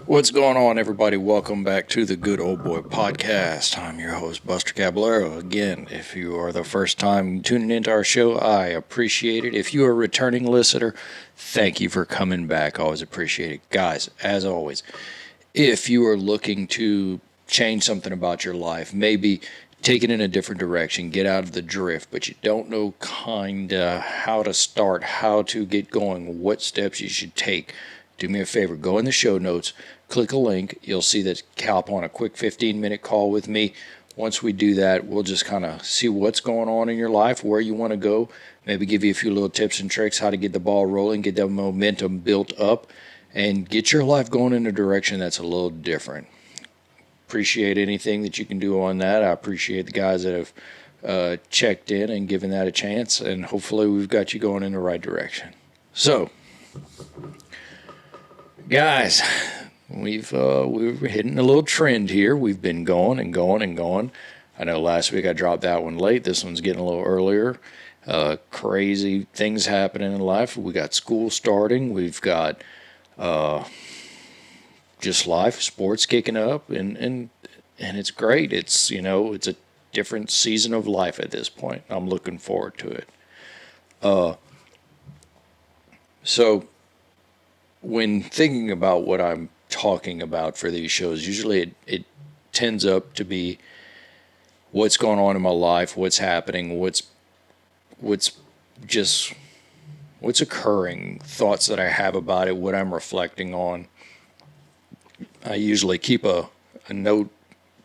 What's going on, everybody? Welcome back to the Good Old Boy Podcast. I'm your host, Buster Caballero. Again, if you are the first time tuning into our show, I appreciate it. If you are a returning listener, thank you for coming back. Always appreciate it. Guys, as always, if you are looking to change something about your life, maybe take it in a different direction, get out of the drift, but you don't know how to start, how to get going, what steps you should take, do me a favor, go in the show notes, click a link. You'll see that hop on a quick 15-minute call with me. Once we do that, we'll just kind of see what's going on in your life, where you want to go, maybe give you a few little tips and tricks, how to get the ball rolling, get that momentum built up, and get your life going in a direction that's a little different. Appreciate anything that you can do on that. I appreciate the guys that have checked in and given that a chance, and hopefully we've got you going in the right direction. So, guys, we're hitting a little trend here. We've been going and going and going. I know last week I dropped that one late. This one's getting a little earlier. Crazy things happening in life. We got school starting. We've got just life, sports kicking up, and it's great. It's it's a different season of life at this point. I'm looking forward to it. So when thinking about what I'm talking about for these shows, usually it tends up to be what's going on in my life, what's happening, what's occurring, thoughts that I have about it, what I'm reflecting on. I usually keep a note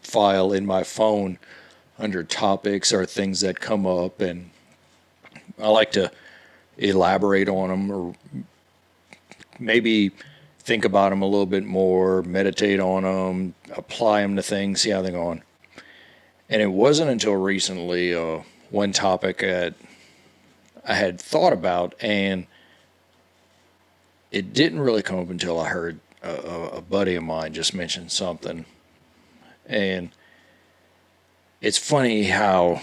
file in my phone under topics or things that come up, and I like to elaborate on them or maybe think about them a little bit more, meditate on them, apply them to things, see how they're going. And it wasn't until recently one topic that I had thought about, and it didn't really come up until I heard a buddy of mine just mention something. And it's funny how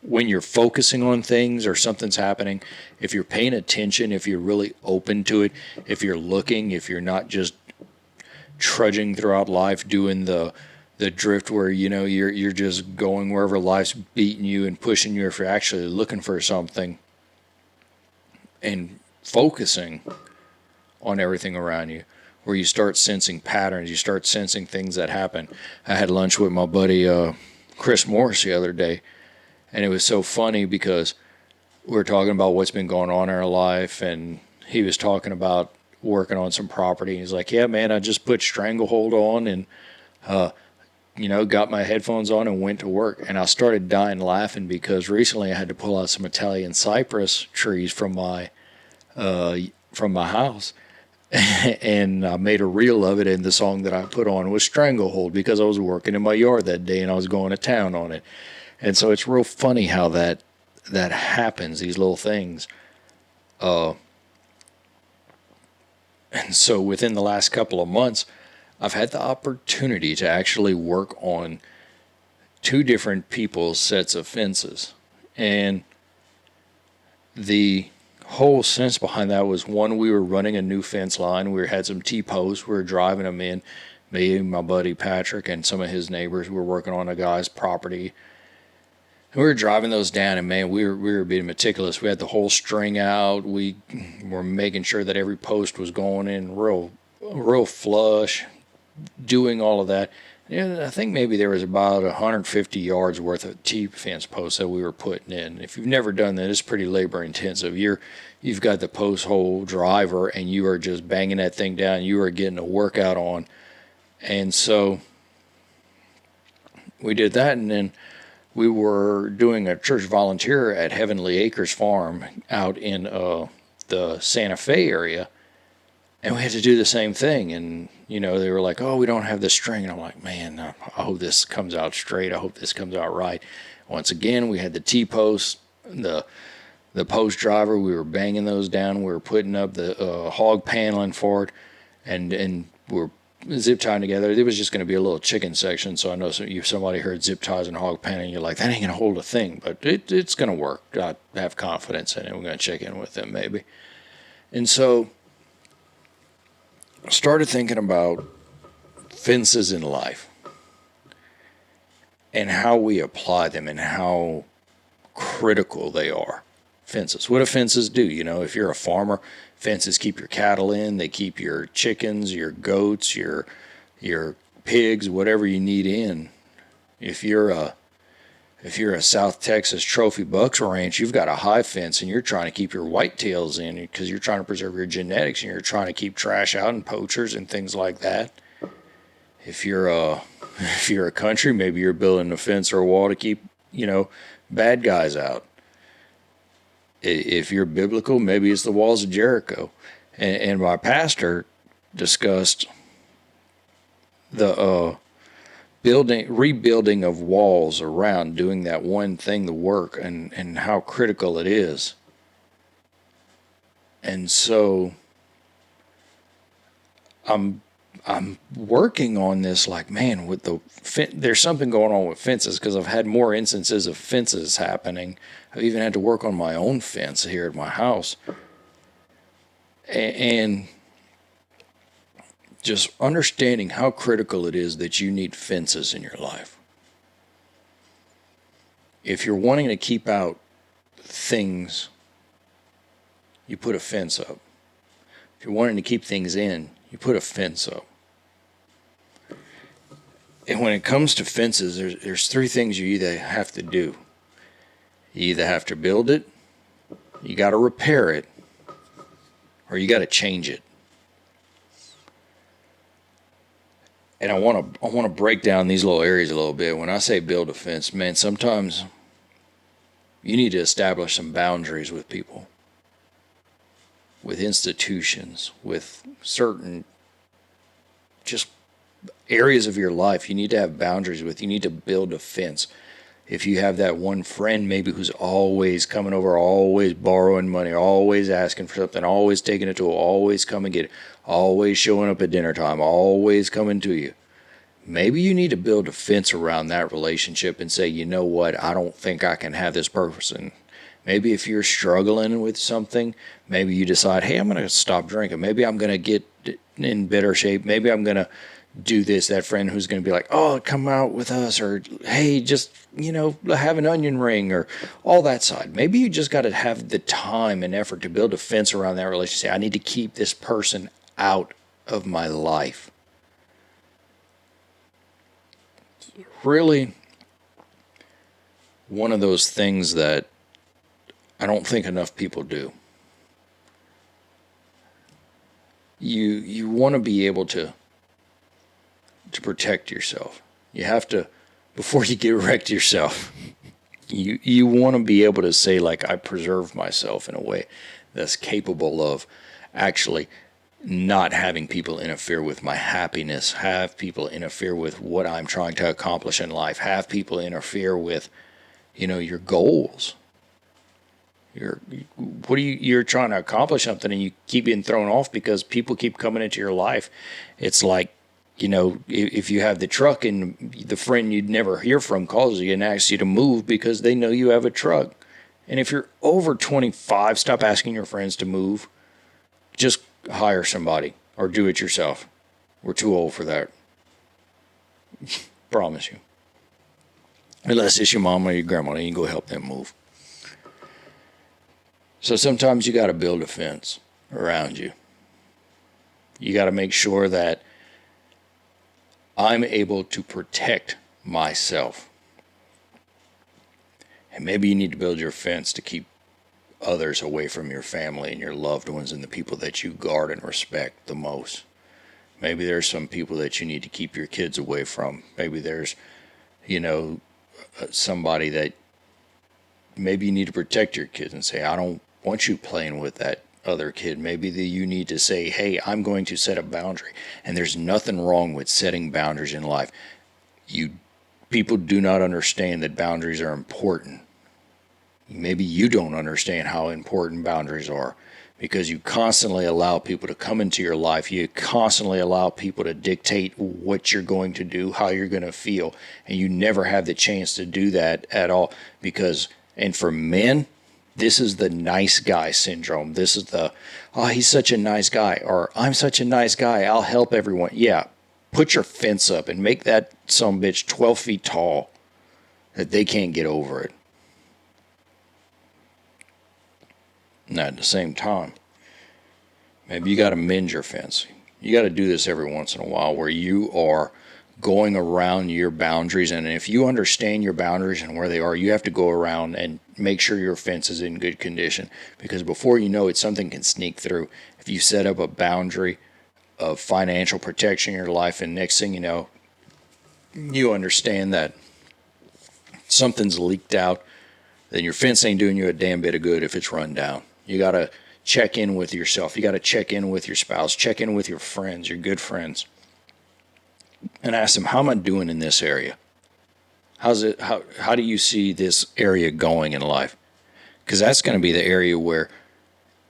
when you're focusing on things or something's happening, if you're paying attention, if you're really open to it, if you're looking, if you're not just trudging throughout life doing the drift where you're just going wherever life's beating you and pushing you, if you're actually looking for something and focusing on everything around you, where you start sensing patterns, you start sensing things that happen. I had lunch with my buddy Chris Morris the other day, and it was so funny because we were talking about what's been going on in our life, and he was talking about working on some property. He's like, yeah, man, I just put Stranglehold on and, got my headphones on and went to work. And I started dying laughing because recently I had to pull out some Italian cypress trees from my house. And I made a reel of it, and the song that I put on was Stranglehold because I was working in my yard that day and I was going to town on it. And so it's real funny how that happens, these little things. And so within the last couple of months, I've had the opportunity to actually work on two different people's sets of fences. And the whole sense behind that was, one, we were running a new fence line. We had some T-posts. We were driving them in. Me and my buddy Patrick and some of his neighbors were working on a guy's property. And we were driving those down, and man, we were being meticulous. We had the whole string out. We were making sure that every post was going in real flush, doing all of that. And I think maybe there was about 150 yards worth of T-fence posts that we were putting in. If you've never done that, it's pretty labor intensive. You've got the post hole driver, and you are just banging that thing down. You are getting a workout on. And so we did that, and then we were doing a church volunteer at Heavenly Acres Farm out in the Santa Fe area, and we had to do the same thing. And, they were like, oh, we don't have the string. And I'm like, man, I hope this comes out straight. I hope this comes out right. Once again, we had the T-post, the post driver. We were banging those down. We were putting up the hog paneling for it, and we were zip tying together. It was just going to be a little chicken section. So I know somebody heard zip ties and hog panning, you're like, that ain't going to hold a thing, but it's going to work. I have confidence in it. We're going to check in with them maybe. And so started thinking about fences in life and how we apply them and how critical they are. Fences. What do fences do? You know, if you're a farmer, fences keep your cattle in, they keep your chickens, your goats, your pigs, whatever you need in. If you're a South Texas trophy bucks ranch, you've got a high fence and you're trying to keep your whitetails in because you're trying to preserve your genetics and you're trying to keep trash out and poachers and things like that. If you're a country, maybe you're building a fence or a wall to keep, bad guys out. If you're biblical, maybe it's the walls of Jericho. And my pastor discussed the rebuilding of walls around, doing that one thing, the work, and how critical it is. And so I'm working on this, like, man, with there's something going on with fences, because I've had more instances of fences happening. I've even had to work on my own fence here at my house. And just understanding how critical it is that you need fences in your life. If you're wanting to keep out things, you put a fence up. If you're wanting to keep things in, you put a fence up. And when it comes to fences, there's three things you either have to do. You either have to build it, you got to repair it, or you got to change it. And I want to break down these little areas a little bit. When I say build a fence, man, sometimes you need to establish some boundaries with people, with institutions, with certain just areas of your life. You need to have boundaries with. You need to build a fence. If you have that one friend maybe who's always coming over, always borrowing money, always asking for something, always taking it to her, always come and get it, always showing up at dinner time, always coming to you. Maybe you need to build a fence around that relationship and say, you know what, I don't think I can have this person. Maybe if you're struggling with something, maybe you decide, hey, I'm going to stop drinking. Maybe I'm going to get in better shape. Maybe I'm going to do this. That friend who's going to be like, oh, come out with us, or hey, just, have an onion ring, or all that side. Maybe you just got to have the time and effort to build a fence around that relationship. Say, I need to keep this person out of my life. Really, one of those things that I don't think enough people do. You want to be able to protect yourself. You have to, before you get wrecked yourself, you want to be able to say, like, I preserve myself in a way that's capable of actually not having people interfere with my happiness, have people interfere with what I'm trying to accomplish in life, have people interfere with, your goals. You're trying to accomplish something and you keep getting thrown off because people keep coming into your life. It's like, if you have the truck and the friend you'd never hear from calls you and asks you to move because they know you have a truck. And if you're over 25, stop asking your friends to move. Just hire somebody or do it yourself. We're too old for that. Promise you. Unless it's your mom or your grandma, you can go help them move. So sometimes you got to build a fence around you. You got to make sure that I'm able to protect myself. And maybe you need to build your fence to keep others away from your family and your loved ones and the people that you guard and respect the most. Maybe there's some people that you need to keep your kids away from. Maybe there's, somebody that maybe you need to protect your kids and say, I don't want you playing with that other kid. Maybe you need to say, hey, I'm going to set a boundary. And there's nothing wrong with setting boundaries in life. People do not understand that boundaries are important. Maybe you don't understand how important boundaries are because you constantly allow people to come into your life. You constantly allow people to dictate what you're going to do, how you're going to feel, and you never have the chance to do that at all. And for men, This is the nice guy syndrome. This is the, oh, he's such a nice guy, or I'm such a nice guy, I'll help everyone. Yeah, put your fence up and make that some bitch 12 feet tall that they can't get over it. Now, at the same time, maybe you got to mend your fence. You got to do this every once in a while where you are going around your boundaries. And if you understand your boundaries and where they are, you have to go around and make sure your fence is in good condition. Because before you know it, something can sneak through. If you set up a boundary of financial protection in your life, and next thing you know, you understand that something's leaked out, then your fence ain't doing you a damn bit of good if it's run down. You got to check in with yourself. You got to check in with your spouse, check in with your friends, your good friends, and ask them, how am I doing in this area? How do you see this area going in life? Because that's going to be the area where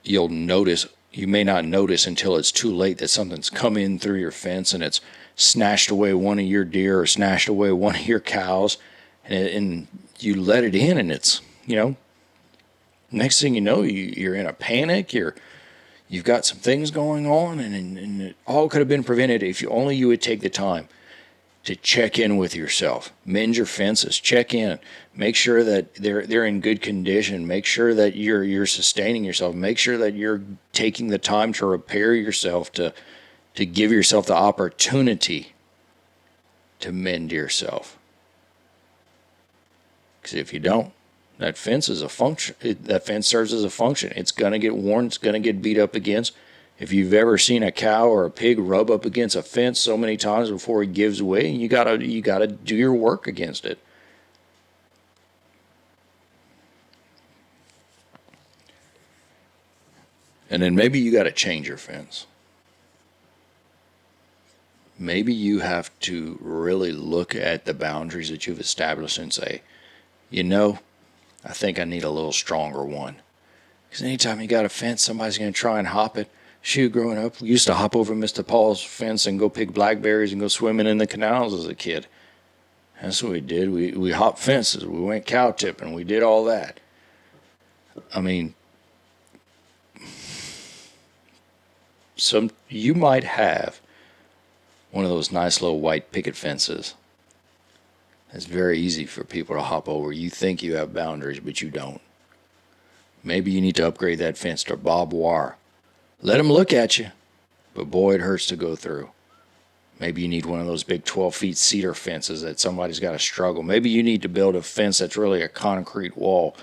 you'll notice, you may not notice until it's too late, that something's come in through your fence and it's snatched away one of your deer or snatched away one of your cows, and you let it in, and it's, next thing you know, you're in a panic. You've got some things going on, and it all could have been prevented if you would take the time to check in with yourself, mend your fences, check in, make sure that they're in good condition, make sure that you're sustaining yourself, make sure that you're taking the time to repair yourself, to give yourself the opportunity to mend yourself. Because if you don't, that fence is a function. That fence serves as a function. It's gonna get worn. It's gonna get beat up against. If you've ever seen a cow or a pig rub up against a fence so many times before it gives way, you gotta do your work against it. And then maybe you gotta change your fence. Maybe you have to really look at the boundaries that you've established and say, I think I need a little stronger one. Because anytime you got a fence, somebody's going to try and hop it. Shoot, growing up, we used to hop over Mr. Paul's fence and go pick blackberries and go swimming in the canals as a kid. That's what we did. We hopped fences. We went cow tipping. We did all that. I mean, you might have one of those nice little white picket fences. It's very easy for people to hop over. You think you have boundaries, but you don't. Maybe you need to upgrade that fence to barbed wire. Let them look at you, but boy, it hurts to go through. Maybe you need one of those big 12-feet cedar fences that somebody's got to struggle. Maybe you need to build a fence that's really a concrete wall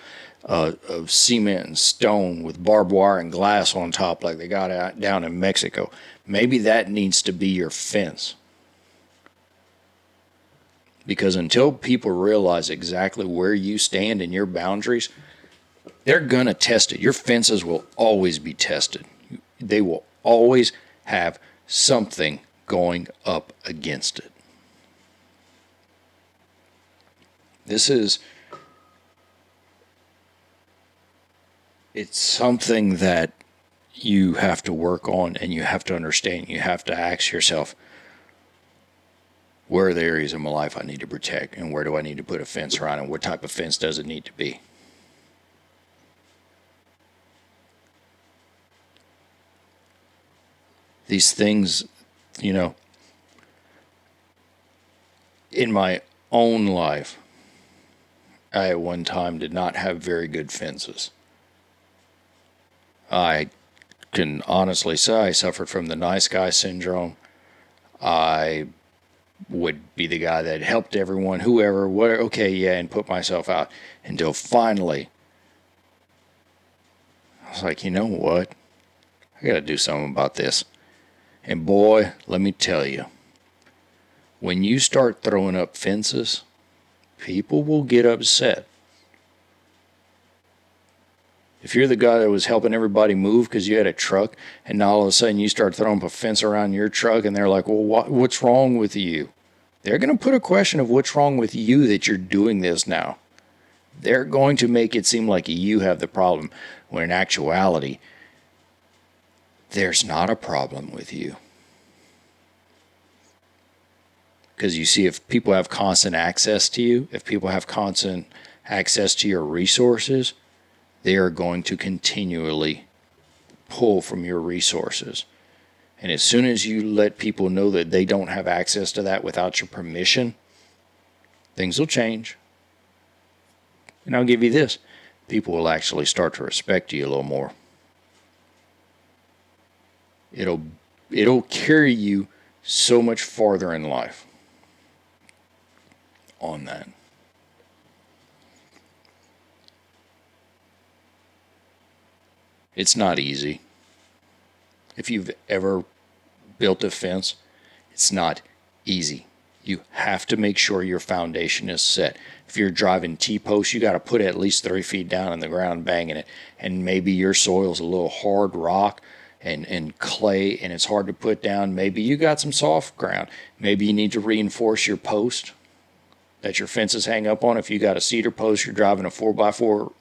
of cement and stone with barbed wire and glass on top like they got out down in Mexico. Maybe that needs to be your fence. Because until people realize exactly where you stand in your boundaries, they're going to test it. Your fences will always be tested. They will always have something going up against it. It's something that you have to work on, and you have to understand. You have to ask yourself, where are the areas of my life I need to protect, and where do I need to put a fence around, and what type of fence does it need to be? These things, in my own life, I at one time did not have very good fences. I can honestly say I suffered from the nice guy syndrome. I would be the guy that helped everyone, whoever, whatever, okay, yeah, and put myself out until finally I was like, you know what? I got to do something about this. And boy, let me tell you, when you start throwing up fences, people will get upset. If you're the guy that was helping everybody move because you had a truck, and now all of a sudden you start throwing up a fence around your truck, and they're like, well, what's wrong with you? They're going to put a question of what's wrong with you that you're doing this now. They're going to make it seem like you have the problem, when in actuality, there's not a problem with you. Because you see, if people have constant access to you, if people have constant access to your resources, they are going to continually pull from your resources. And as soon as you let people know that they don't have access to that without your permission, things will change. And I'll give you this. People will actually start to respect you a little more. It'll carry you so much farther in life on that. It's not easy. If you've ever built a fence, it's not easy. You have to make sure your foundation is set. If you're driving T-posts, you got to put at least 3 feet down in the ground banging it. And maybe your soil's a little hard rock and clay and it's hard to put down. Maybe you got some soft ground. Maybe you need to reinforce your post that your fences hang up on. If you got a cedar post, you're driving a 4x4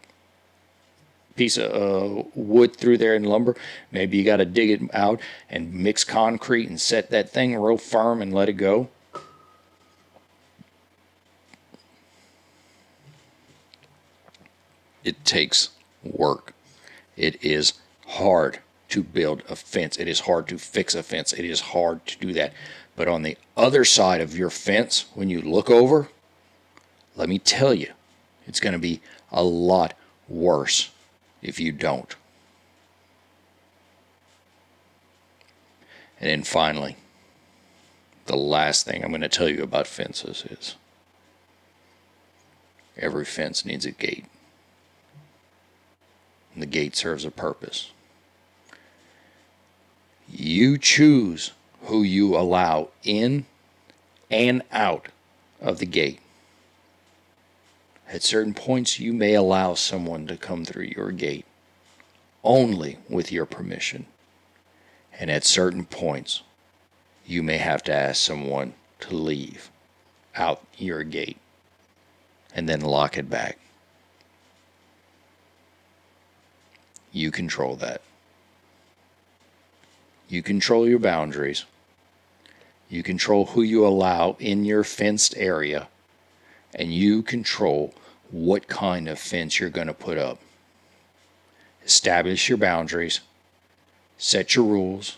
piece of wood through there in lumber, maybe you got to dig it out and mix concrete and set that thing real firm and let it go. It takes work. It is hard to build a fence. It is hard to fix a fence. It is hard to do that. But on the other side of your fence, when you look over, let me tell you, it's going to be a lot worse if you don't. And then finally, the last thing I'm going to tell you about fences is every fence needs a gate. And the gate serves a purpose. You choose who you allow in and out of the gate. At certain points, you may allow someone to come through your gate only with your permission. And at certain points, you may have to ask someone to leave out your gate and then lock it back. You control that. You control your boundaries. You control who you allow in your fenced area. And you control what kind of fence you're going to put up. Establish your boundaries, set your rules,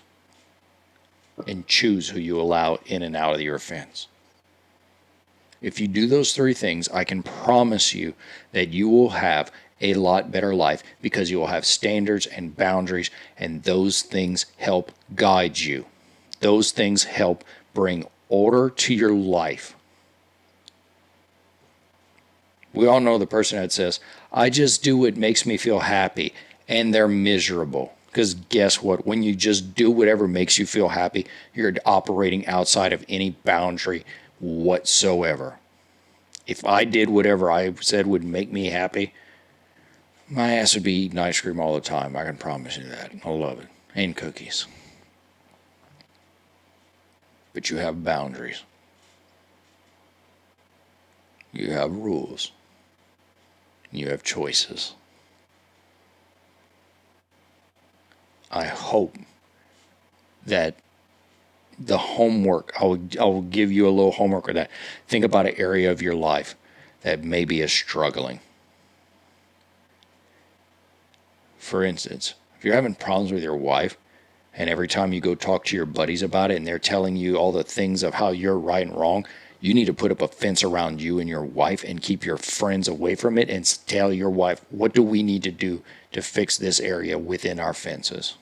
and choose who you allow in and out of your fence. If you do those 3 things, I can promise you that you will have a lot better life because you will have standards and boundaries, and those things help guide you. Those things help bring order to your life. We all know the person that says, I just do what makes me feel happy, and they're miserable. Because guess what? When you just do whatever makes you feel happy, you're operating outside of any boundary whatsoever. If I did whatever I said would make me happy, my ass would be eating ice cream all the time. I can promise you that. I love it. And cookies. But you have boundaries. You have rules. You have choices. I hope that the homework, I will give you a little homework with that. Think about an area of your life that maybe is struggling. For instance, if you're having problems with your wife, and every time you go talk to your buddies about it and they're telling you all the things of how you're right and wrong, you need to put up a fence around you and your wife and keep your friends away from it and tell your wife, what do we need to do to fix this area within our fences?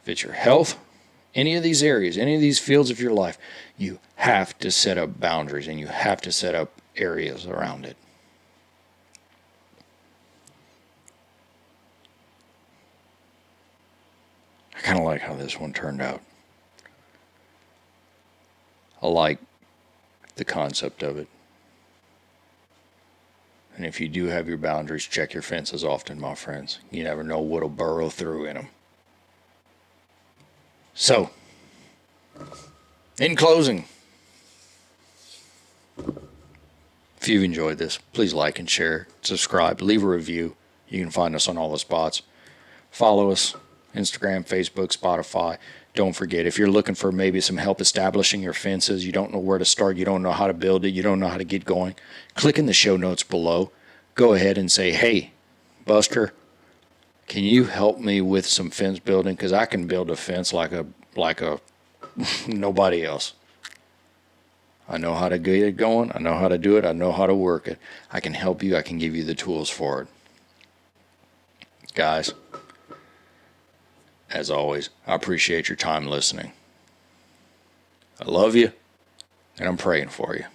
If it's your health, any of these areas, any of these fields of your life, you have to set up boundaries and you have to set up areas around it. I kind of like how this one turned out. I like the concept of it. And if you do have your boundaries, check your fences often, my friends. You never know what'll burrow through in them. So, in closing, if you've enjoyed this, please like and share, subscribe, leave a review. You can find us on all the spots. Follow us, Instagram, Facebook, Spotify. Don't forget, if you're looking for maybe some help establishing your fences, you don't know where to start, you don't know how to build it, you don't know how to get going, click in the show notes below. Go ahead and say, hey, Buster, can you help me with some fence building? Because I can build a fence like a nobody else. I know how to get it going. I know how to do it. I know how to work it. I can help you. I can give you the tools for it. Guys, as always, I appreciate your time listening. I love you, and I'm praying for you.